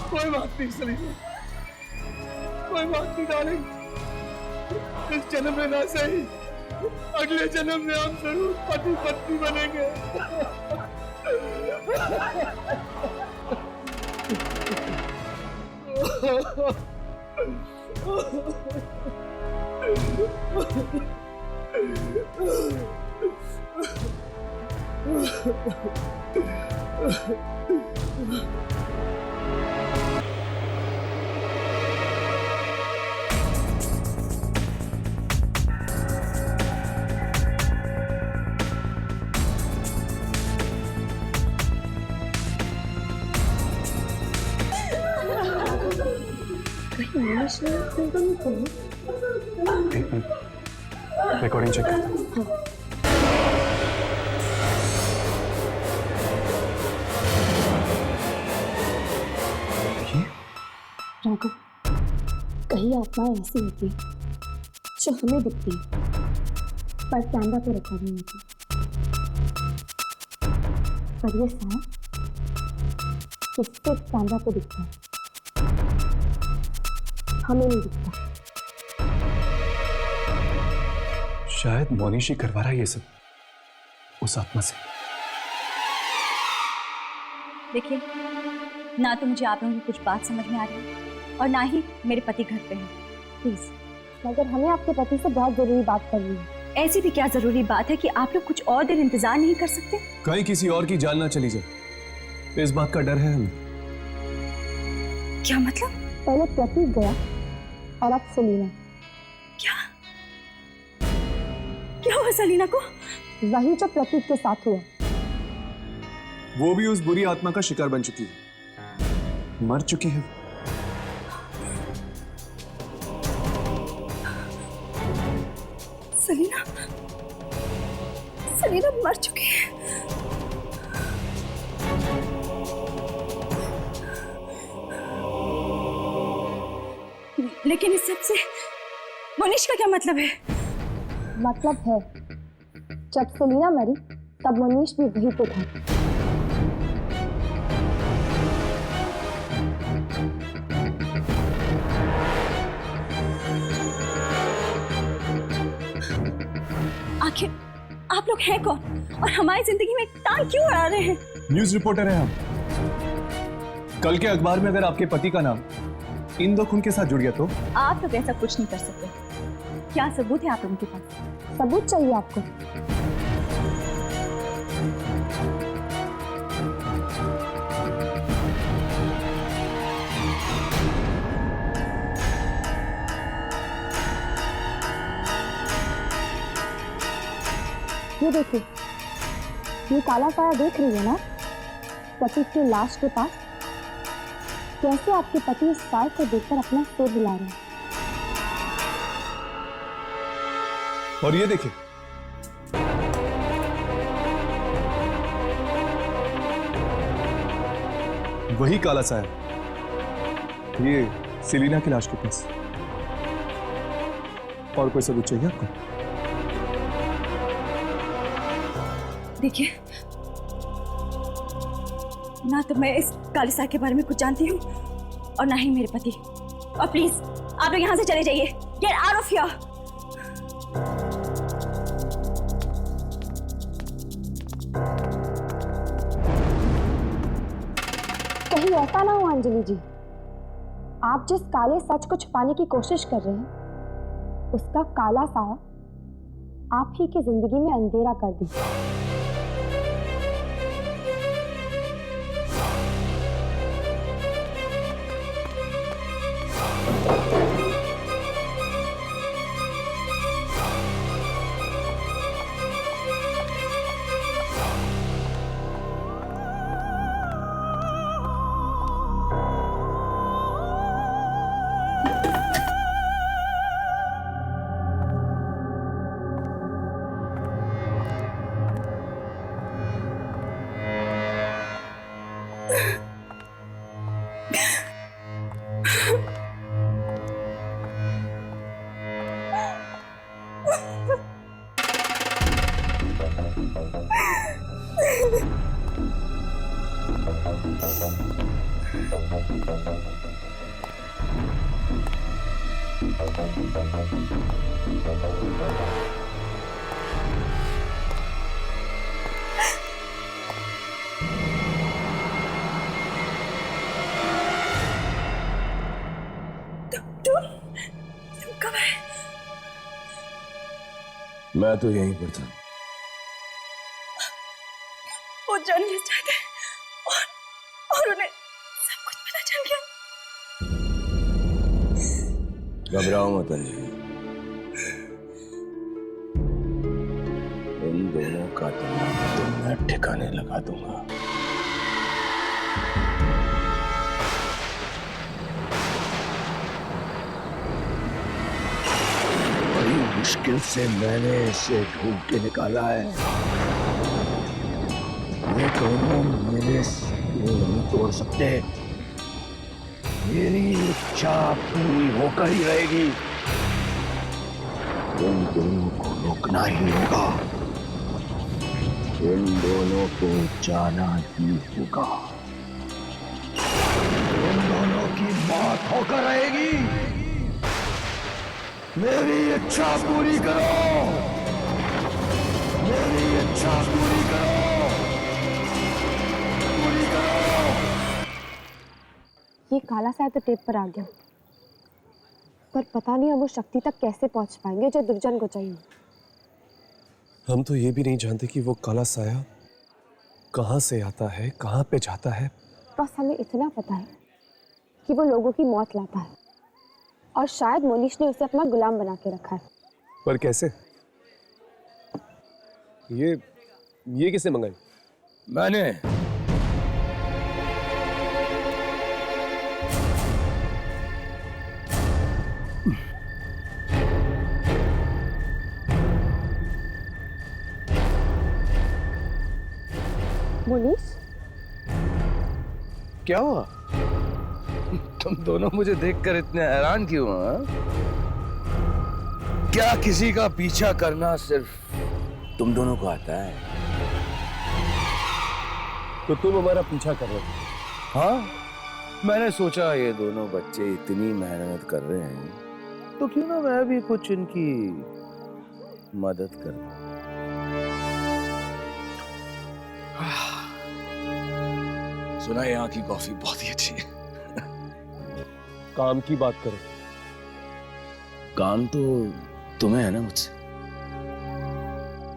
कोई बात नहीं सलीना, कोई बात नहीं डार्लिंग, इस जन्म में ना सही अगले जन्म में हम जरूर पति पत्नी बनेंगे। रिकॉर्डिंग चेक करता हूँ। राघव, कहीं आत्माएं ऐसी होती जो हमें दिखती पर कैमरा पे रिकॉर्ड नहीं होती, पर ये सारा सिर्फ कैमरा पे दिखता है, हमें नहीं दिखता। शायद मोनिश ही करवा रहा है ये सब उस आत्मा से। देखिए, ना तो मुझे आप लोगों की कुछ बात समझ में आ रही है और ना ही मेरे पति घर पे हैं। प्लीज, मगर हमें आपके पति से बहुत जरूरी बात करनी है। ऐसी भी क्या जरूरी बात है कि आप लोग कुछ और देर इंतजार नहीं कर सकते? कहीं किसी और की जान ना चली जाए, इस बात का डर है हमें। क्या मतलब? पहले प्रतीक गया और अब सलीना। क्या हुआ सलीना को? वही जो प्रतीक के साथ हुआ। वो भी उस बुरी आत्मा का शिकार बन चुकी है, मर चुकी है। सलीना मर चुकी है। लेकिन इस सब से मोनिश का क्या मतलब है? मतलब है, जब सलीना मरी तब मनीष भी वहीं पे था। आखिर आप लोग हैं कौन और हमारी जिंदगी में टांग क्यों अड़ा रहे हैं? न्यूज रिपोर्टर हैं हम। कल के अखबार में अगर आपके पति का नाम इन दो खून के साथ जुड़ गया तो? आप लोग ऐसा कुछ नहीं कर सकते। क्या सबूत है आप लोगों के पास? सबूत चाहिए आपको? ये देखिए, ये काला साया देख रही है ना, पति की लाश के पास। कैसे आपके पति इस साय को देखकर अपना सिर हिला रहे हैं। और ये देखिए, वही काला साया, ये सेलिना की लाश के पास। और कोई सबूत चाहिए आपको? देखिए, ना तो मैं इस काली साय के बारे में कुछ जानती हूँ और ना ही मेरे पति। और प्लीज आप लोग यहाँ से चले जाइए। Get out of here. कहीं ऐसा ना हो अंजलि जी, आप जिस काले सच को छुपाने की कोशिश कर रहे हैं, उसका काला साया आप ही की जिंदगी में अंधेरा कर दी। मैं तो यहीं पर था। वो जर्नलिस्ट आए थे और उन्हें सब कुछ पता चल गया। घबराओ मत अंजलि, इन दोनों का दिमाग तो मैं ठिकाने लगा दूंगा। मुश्किल से मैंने इसे ढूंढ के निकाला है। ये दोनों मेरे सपने नहीं तोड़ सकते। मेरी इच्छा पूरी होकर ही रहेगी। इन दोनों को रोकना ही होगा। इन दोनों को जाना ही होगा। इन दोनों की मौत होकर रहेगी। मेरी इच्छा पूरी करो। मेरी इच्छा पूरी करो। पूरी करो। ये काला साया तो टेप पर आ गया, पर पता नहीं हम उस शक्ति तक कैसे पहुंच पाएंगे जो दुर्जन को चाहिए। हम तो ये भी नहीं जानते कि वो काला साया कहाँ से आता है, कहाँ पे जाता है। बस हमें इतना पता है कि वो लोगों की मौत लाता है और शायद मोनिश ने उसे अपना गुलाम बना के रखा है। पर कैसे? ये किसने मंगाई? मैंने। मोनिश, क्या हुआ? तुम दोनों मुझे देखकर इतने हैरान क्यों हो? क्या किसी का पीछा करना सिर्फ तुम दोनों को आता है? तो तुम हमारा पीछा कर रहे हो? हाँ, मैंने सोचा ये दोनों बच्चे इतनी मेहनत कर रहे हैं तो क्यों ना मैं भी कुछ इनकी मदद कर दूं। सुना यहाँ की कॉफी बहुत ही अच्छी है। काम की बात करो। काम तो तुम्हें है ना मुझसे।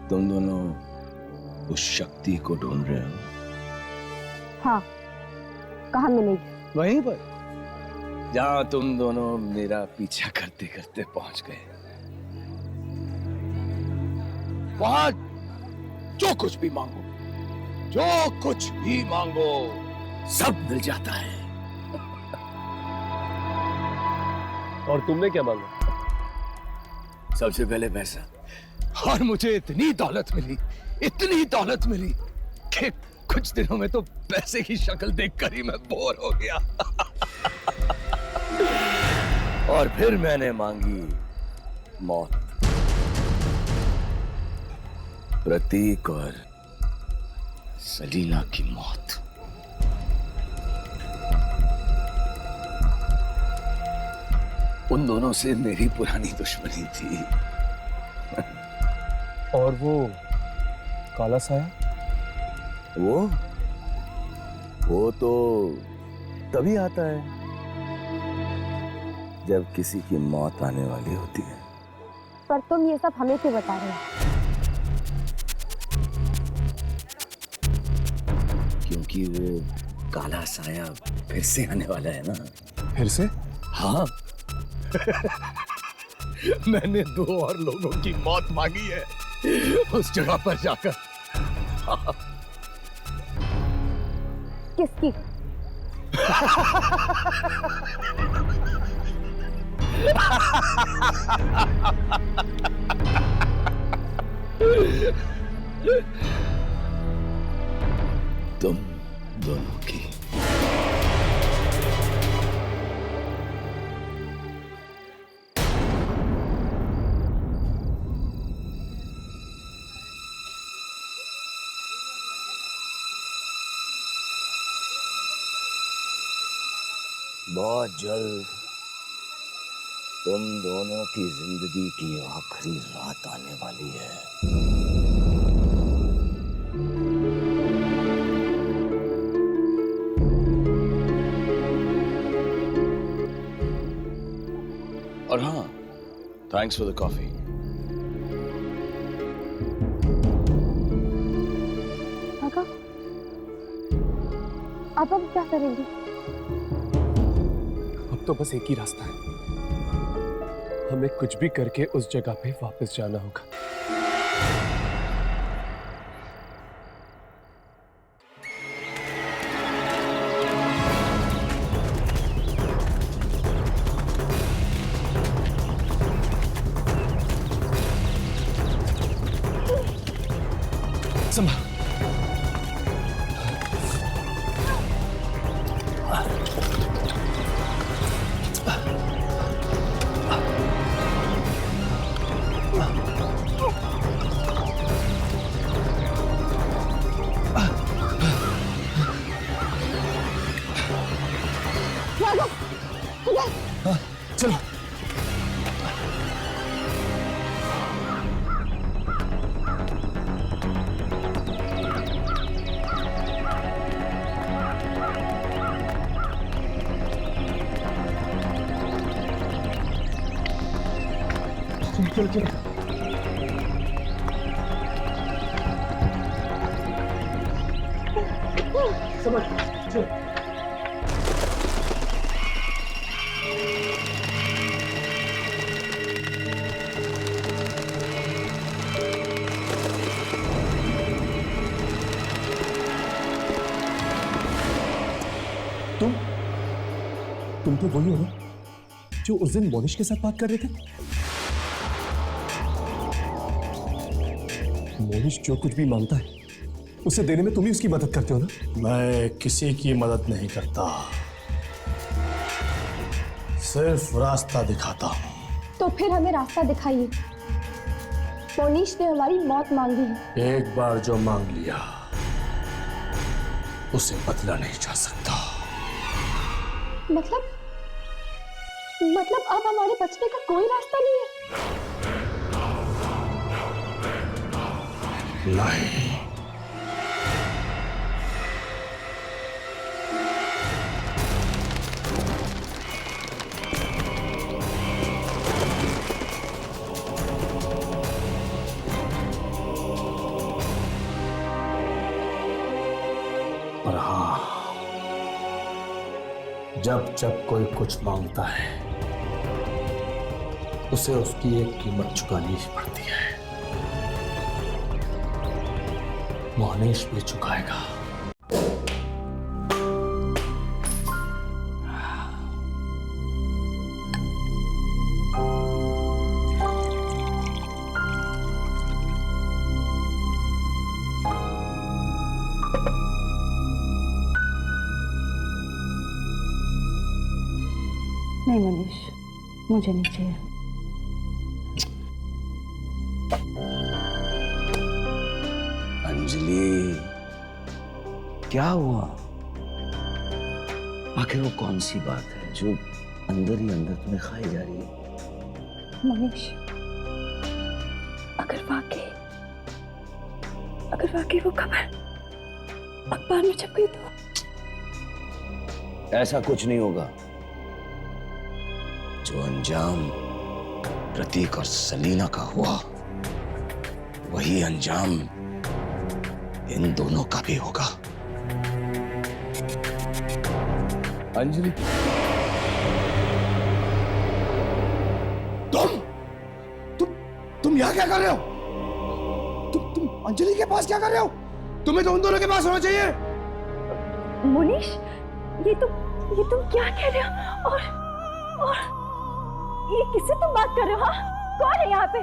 तुम दोनों उस शक्ति को ढूंढ रहे हो। हाँ, कहाँ मिलेगी? वहीं पर जहां तुम दोनों मेरा पीछा करते करते पहुंच गए। जो कुछ भी मांगो, जो कुछ भी मांगो, सब मिल जाता है। और तुमने क्या मांगा? सबसे पहले पैसा। और मुझे इतनी दौलत मिली कि कुछ दिनों में तो पैसे की शक्ल देखकर ही मैं बोर हो गया। और फिर मैंने मांगी मौत। प्रतीक और सलीला की मौत। उन दोनों से मेरी पुरानी दुश्मनी थी। और वो काला साया? वो तो तभी आता है जब किसी की मौत आने वाली होती है। पर तुम ये सब हमें क्यों बता रहे हो? क्योंकि वो काला साया फिर से आने वाला है ना। फिर से? हाँ। मैंने 2 और लोगों की मौत मांगी है उस जगह पर जाकर। किसकी? तुम दोनों की। बहुत जल्द तुम दोनों की जिंदगी की आखिरी रात आने वाली है। और हाँ, थैंक्स फॉर द कॉफी। काका, अब हम क्या करेंगे? अब तो बस एक ही रास्ता है, हमें कुछ भी करके उस जगह पे वापस जाना होगा। संभाल। चलो। चलो चलो। समझ चलो। तुम तो वही हो ना जो उस दिन मोनिश के साथ बात कर रहे थे? मोनिश जो कुछ भी मांगता है उसे देने में तुम ही उसकी मदद करते हो ना? मैं किसी की मदद नहीं करता, सिर्फ रास्ता दिखाता हूँ। तो फिर हमें रास्ता दिखाइए। मोनिश ने हमारी मौत मांगी है। एक बार जो मांग लिया उसे बदला नहीं जा सकता। मतलब अब हमारे बचने का कोई रास्ता नहीं है? नहीं। पर हाँ, जब जब कोई कुछ मांगता है उसे उसकी एक कीमत चुकानी ही पड़ती है। मोहनीश भी चुकाएगा। नहीं मनीष, मुझे नहीं चाहिए। अंजलि, क्या हुआ? आखिर वो कौन सी बात है जो अंदर ही अंदर तुम्हें खाई जा रही है? मनीष, अगर वाकई वो खबर अखबार में छप गई तो? ऐसा कुछ नहीं होगा। जो अंजाम प्रतीक और सलीना का हुआ, वही अंजाम इन दोनों का भी होगा। अंजलि, तुम यहाँ क्या कर रहे हो? तुम अंजलि के पास क्या कर रहे हो? तुम्हें तो उन दोनों के पास होना चाहिए। मुनीश, ये तुम क्या कह रहे हो? और ये किससे तुम बात कर रहे हो? हाँ, कौन है यहाँ पे?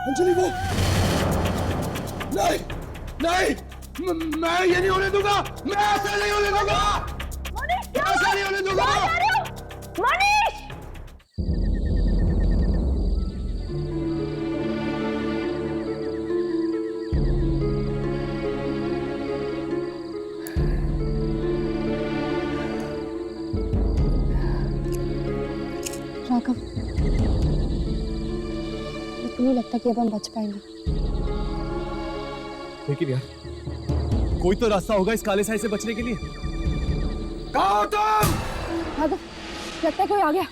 अंजलि वो नहीं, मैं ये नहीं होने दूंगा। मैं ऐसा नहीं होने दूंगा। मुनीश, क्या ऐसा नहीं होने दूंगा। क्या कर रहे हो? मुनीश! राघव, मुझे नहीं लगता कि अब हम बच पाएंगे। लेकिन यार, कोई तो रास्ता होगा इस काले साए से बचने के लिए। कहाँ हो तुम? राघव, लगता है कोई आ गया।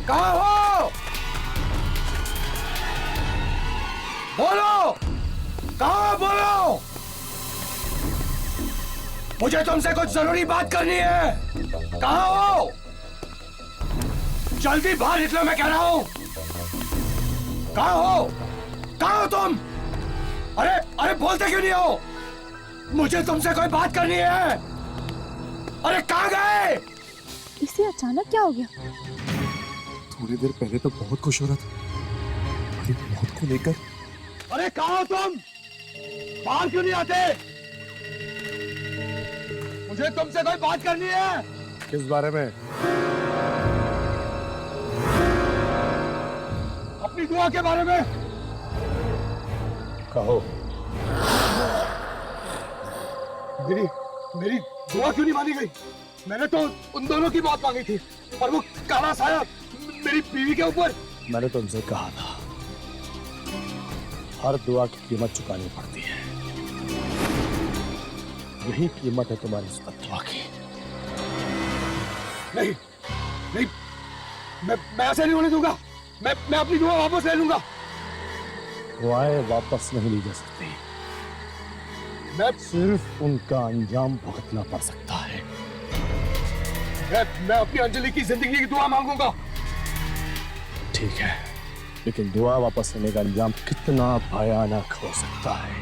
कहाँ हो? बोलो, कहाँ बोलो? मुझे तुमसे कुछ जरूरी बात करनी है। कहाँ हो? जल्दी बाहर निकलो, मैं कह रहा हूं। कहाँ हो? कहाँ हो तुम? अरे बोलते क्यों नहीं हो? मुझे तुमसे कोई बात करनी है। अरे कहाँ गए? इसे अचानक क्या हो गया? थोड़ी देर पहले तो बहुत खुश हो रहा था, हमारी मौत को लेकर। अरे कहाँ हो तुम? बाहर क्यों नहीं आते? मुझे तुमसे कोई बात करनी है। किस बारे में? अपनी दुआ के बारे में। कहो। मेरी दुआ क्यों नहीं मानी गई? मैंने तो उन दोनों की बात मांगी थी, और वो काला साया मेरी बीवी के ऊपर। मैंने तुमसे कहा था, हर दुआ की कीमत चुकानी पड़ती है। यही कीमत है तुम्हारी इस दुआ की। नहीं, मैं ऐसे नहीं होने दूंगा। मैं अपनी दुआ वापस ले लूंगा। दुआएं वापस नहीं ली जा सकती। मैं सिर्फ उनका अंजाम भुगतना पड़ सकता है। मैं अपनी अंजलि की जिंदगी की दुआ मांगूंगा। ठीक है, लेकिन दुआ वापस लेने का अंजाम कितना भयानक हो सकता है,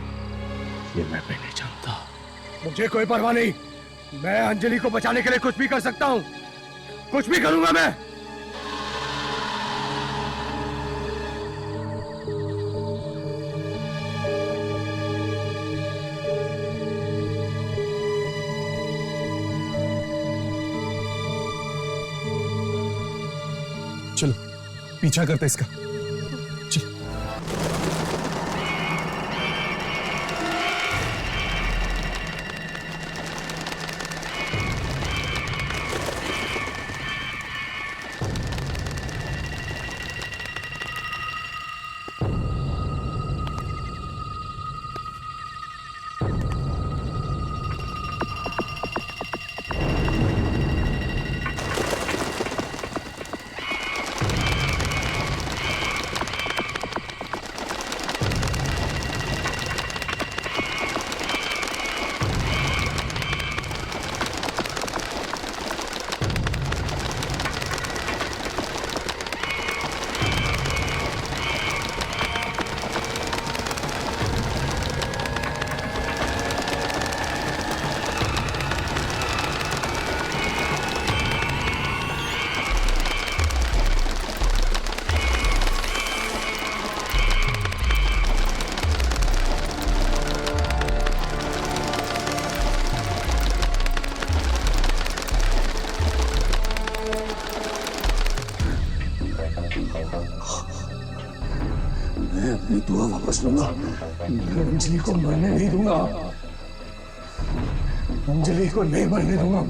ये मैं भी नहीं जानता। मुझे कोई परवाह नहीं। मैं अंजलि को बचाने के लिए कुछ भी कर सकता हूँ। कुछ भी करूंगा मैं। चलो पीछा करते इसका। चलो। अपनी दुआ वापस लूंगा। मैं अंजलि को मरने नहीं दूंगा। अंजलि को नहीं मरने दूंगा।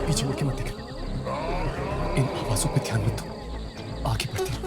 पीछे मुड़ के मत देख। इन आवाजों पे ध्यान मत दो, आगे बढ़ती रहो।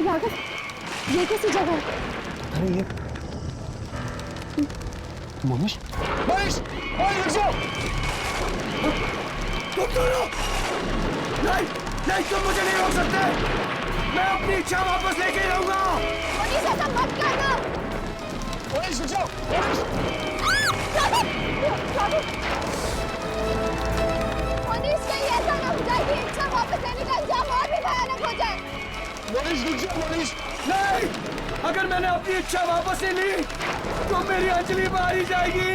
राघव, ये कैसी जगह है? अरे ये मोनिश, मनीष, रुक जाओ। तुम दोनों नहीं, नहीं, तुम मुझे नहीं रोक सकते। मैं अपनी इच्छा वापस लेके ही रहूंगा। मनीष, ऐसा मत करना। मनीष, रुक जाओ। मनीष, कहीं ऐसा ना हो जाए कि इच्छा वापस लेने का अंजाम और भी भयानक हो जाए। मनीष, रुक जाओ। मनीष, नहीं, अगर मैंने अपनी इच्छा वापस ले ली तो मेरी अंजलि मारी जाएगी।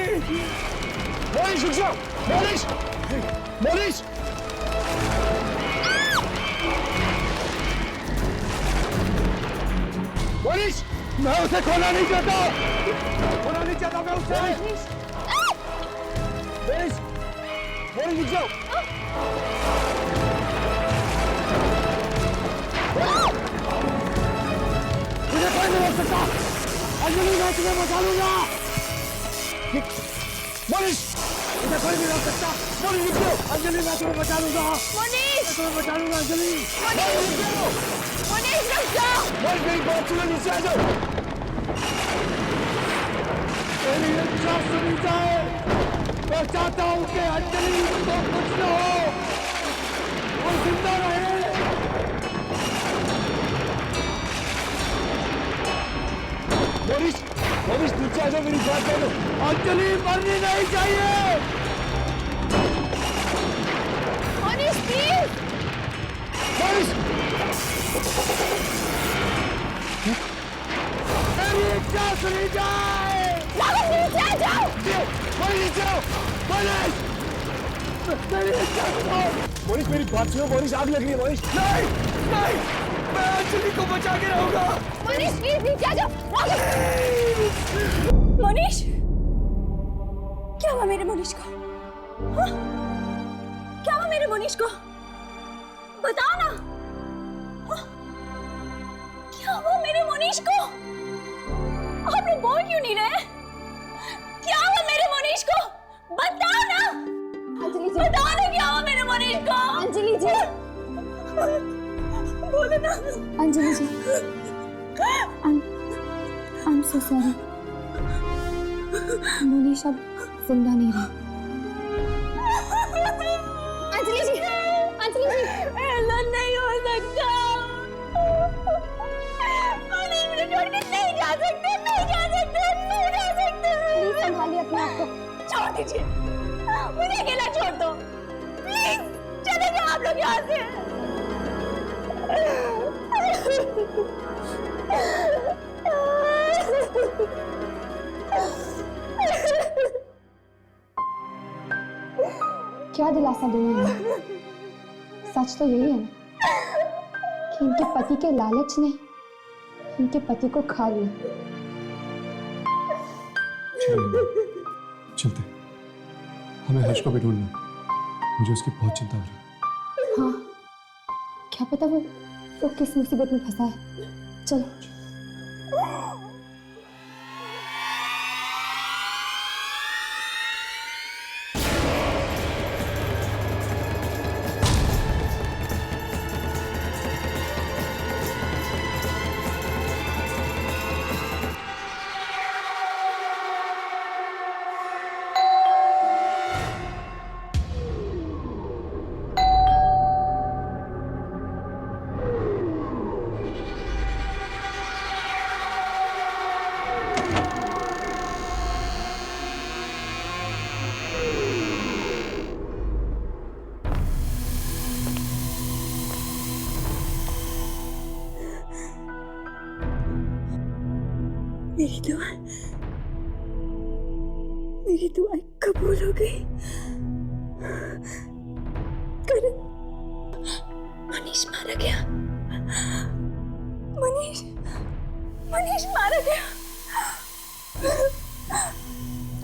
मनीष, रुक जाओ। मनीष, मनीष, मनीष, मैं उसे खोना नहीं चाहता। खोना नहीं चाहता मैं उसे। मनीष, मनीष, रुक जाओ। मुझे कोई नहीं रोक सकता। अंजलि, मैं तुम्हें बचा लूंगा। मनीष, मुझे कोई नहीं रोक सकता। मनीष, रुक जाओ। अंजलि, मैं तुम्हें बचा लूंगा। मनीष, मैं तुम्हें बचा लूंगा। अंजलि, मनीष, रुक जाओ। मनीष, रुक जाओ। मनीष, मेरी बात सुनो, नीचे आ जाओ। मेरी इच्छा सुनी जाए। मैं चाहता हूँ कि अंजलि को कुछ न हो, वो जिंदा रहे। मनीष, मनीष, नीचे आ जाओ, मेरी बात सुनो। अंजलि मरनी नहीं चाहिए। मनीष, प्लीज। मनीष, मेरी इच्छा सुनी जाए। राघव, नीचे आ जाओ। मनीष, नीचे आओ। मनीष, मेरी इच्छा सुनो। मनीष, मेरी बात सुनो। मनीष, आग लग रही है। मनीष, नहीं, नहीं, मैं अंजलि को बचा के रहूंगा। मनीष, प्लीज नीचे आ जाओ। राघव, मोनिश, क्या हुआ मेरे मोनिश को? हाँ? क्या हुआ मेरे मोनिश को? बताओ ना। हाँ? क्या हुआ मेरे मोनिश को? आप लोग बोल क्यों नहीं रहे? क्या हुआ मेरे मोनिश को? बताओ ना। अंजलि जी, बताओ ना क्या हुआ मेरे मोनिश को? अंजलि जी, बोलो ना। अंजलि जी, I'm so sorry. मोनिश अब जिंदा नहीं रहा। अंजलि जी, अंजलि जी, ऐसा नहीं हो सकता। मोनिश, मुझे छोड़ के नहीं जा सकते, नहीं जा सकते, नहीं जा सकते। प्लीज संभालिए अपने आप को। छोड़ दीजिए, मुझे अकेला छोड़ दो प्लीज। चले जाओ आप लोग यहाँ से। क्या दिलासा दूं मैं? सच तो यही है ना कि इनके पति के लालच ने इनके पति को खा लिया। चलते, हमें हर्ष को भी ढूंढना। मुझे उसकी बहुत चिंता हो रही है। हाँ, क्या पता वो किस मुसीबत में फंसा है। चलो। मेरी दुआ कबूल हो गई। करण, मनीष मारा गया। मनीष मारा गया।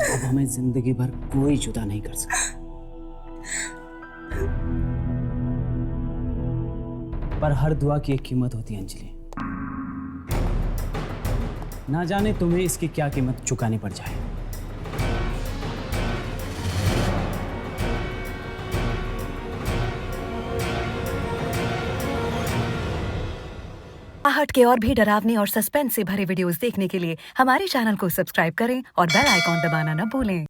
अब हमें जिंदगी भर कोई जुदा नहीं कर सकता, पर हर दुआ की एक कीमत होती है अंजलि। ना जाने तुम्हें इसकी क्या कीमत चुकानी पड़ जाए। आहट के और भी डरावने और सस्पेंस से भरे वीडियोस देखने के लिए हमारे चैनल को सब्सक्राइब करें और बेल आइकॉन दबाना न भूलें।